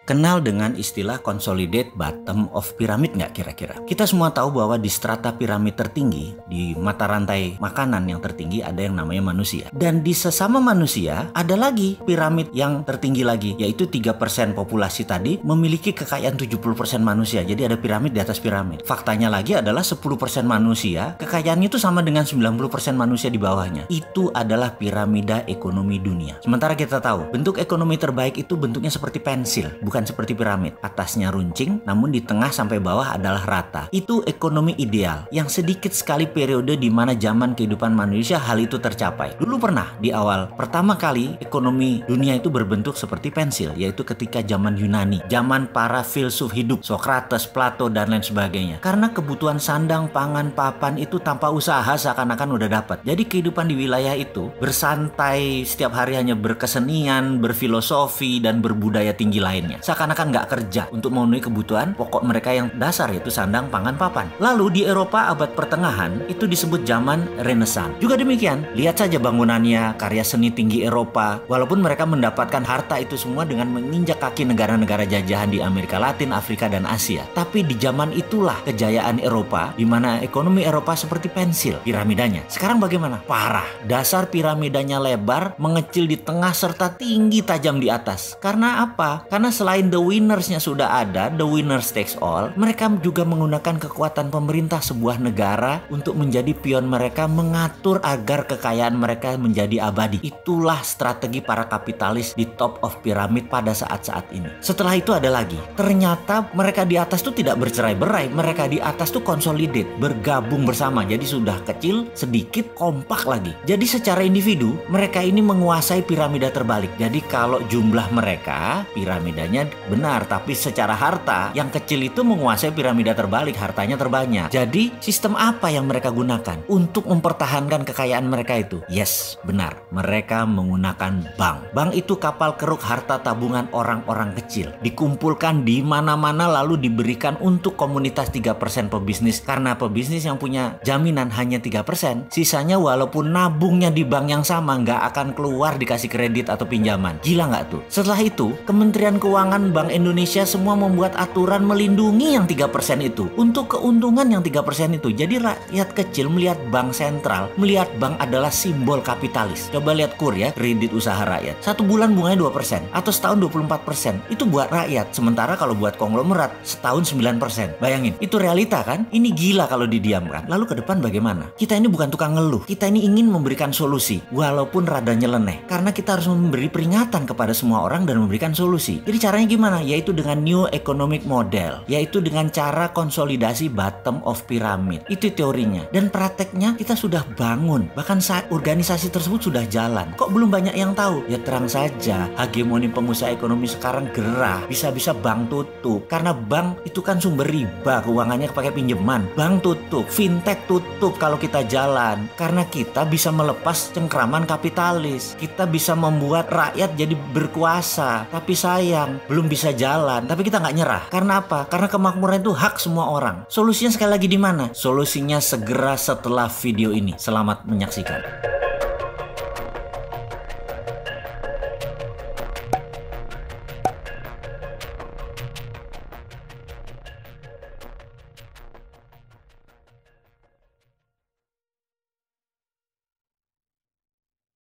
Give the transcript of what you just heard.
Kenal dengan istilah consolidate bottom of pyramid nggak kira-kira? Kita semua tahu bahwa di strata piramid tertinggi, di mata rantai makanan yang tertinggi ada yang namanya manusia. Dan di sesama manusia ada lagi piramid yang tertinggi lagi, yaitu 3% populasi tadi memiliki kekayaan 70% manusia. Jadi ada piramid di atas piramid. Faktanya lagi adalah 10% manusia, kekayaannya itu sama dengan 90% manusia di bawahnya. Itu adalah piramida ekonomi dunia. Sementara kita tahu, bentuk ekonomi terbaik itu bentuknya seperti pensil, bukan seperti piramid. Atasnya runcing, namun di tengah sampai bawah adalah rata. Itu ekonomi ideal, yang sedikit sekali periode di mana zaman kehidupan manusia hal itu tercapai. Dulu pernah di awal, pertama kali ekonomi dunia itu berbentuk seperti pensil, yaitu ketika zaman Yunani, zaman para filsuf hidup, Socrates, Plato, dan lain sebagainya. Karena kebutuhan sandang, pangan, papan itu tanpa usaha seakan-akan udah dapat. Jadi kehidupan di wilayah itu bersantai, setiap hari hanya berkesenian, berfilosofi, dan berbudaya tinggi lainnya. Seakan-akan nggak kerja untuk memenuhi kebutuhan pokok mereka yang dasar, yaitu sandang, pangan, papan. Lalu di Eropa abad pertengahan itu disebut zaman Renaissance. Juga demikian, lihat saja bangunannya, karya seni tinggi Eropa. Walaupun mereka mendapatkan harta itu semua dengan menginjak kaki negara-negara jajahan di Amerika Latin, Afrika, dan Asia. Tapi di zaman itulah kejayaan Eropa, di mana ekonomi Eropa seperti pensil piramidanya. Sekarang bagaimana? Parah. Dasar piramidanya lebar, mengecil di tengah, serta tinggi tajam di atas. Karena apa? Karena selain the winners-nya sudah ada, the winners takes all, mereka juga menggunakan kekuatan pemerintah sebuah negara untuk menjadi pion mereka, mengatur agar kekayaan mereka menjadi abadi. Itulah strategi para kapitalis di top of pyramid pada saat-saat ini. Setelah itu ada lagi. Ternyata mereka di atas tuh tidak bercerai-berai, mereka di atas tuh consolidate, bergabung bersama. Jadi sudah kecil, sedikit, kompak lagi. Jadi secara individu, mereka ini menguasai piramida terbalik. Jadi kalau jumlah mereka, piramidanya benar, tapi secara harta yang kecil itu menguasai piramida terbalik, hartanya terbanyak. Jadi sistem apa yang mereka gunakan untuk mempertahankan kekayaan mereka itu? Yes, benar, mereka menggunakan bank. Bank itu kapal keruk harta tabungan orang-orang kecil, dikumpulkan di mana-mana lalu diberikan untuk komunitas 3% pebisnis. Karena pebisnis yang punya jaminan hanya 3%, sisanya walaupun nabungnya di bank yang sama nggak akan keluar dikasih kredit atau pinjaman. Gila nggak tuh? Setelah itu Kementerian Keuangan, Bank Indonesia semua membuat aturan melindungi yang 3% itu untuk keuntungan yang 3% itu. Jadi rakyat kecil melihat bank sentral, melihat bank adalah simbol kapitalis. Coba lihat KUR ya, kredit usaha rakyat. 1 bulan bunganya 2% atau setahun 24%. Itu buat rakyat. Sementara kalau buat konglomerat setahun 9%. Bayangin, itu realita kan? Ini gila kalau didiamkan. Lalu ke depan bagaimana? Kita ini bukan tukang ngeluh. Kita ini ingin memberikan solusi walaupun rada nyeleneh. Karena kita harus memberi peringatan kepada semua orang dan memberikan solusi. Jadi caranya gimana? Yaitu dengan new economic model, yaitu dengan cara konsolidasi bottom of pyramid. Itu teorinya. Dan prakteknya kita sudah bangun. Bahkan organisasi tersebut sudah jalan. Kok belum banyak yang tahu? Ya terang saja, hegemoni pengusaha ekonomi sekarang gerah. Bisa-bisa bank tutup. Karena bank itu kan sumber riba, keuangannya pakai pinjaman. Bank tutup, fintech tutup kalau kita jalan. Karena kita bisa melepas cengkraman kapitalis. Kita bisa membuat rakyat jadi berkuasa. Tapi sayang, belum bisa jalan. Tapi kita nggak nyerah. Karena apa? Karena kemakmuran itu hak semua orang. Solusinya sekali lagi di mana? Solusinya segera setelah video ini. Selamat menyaksikan.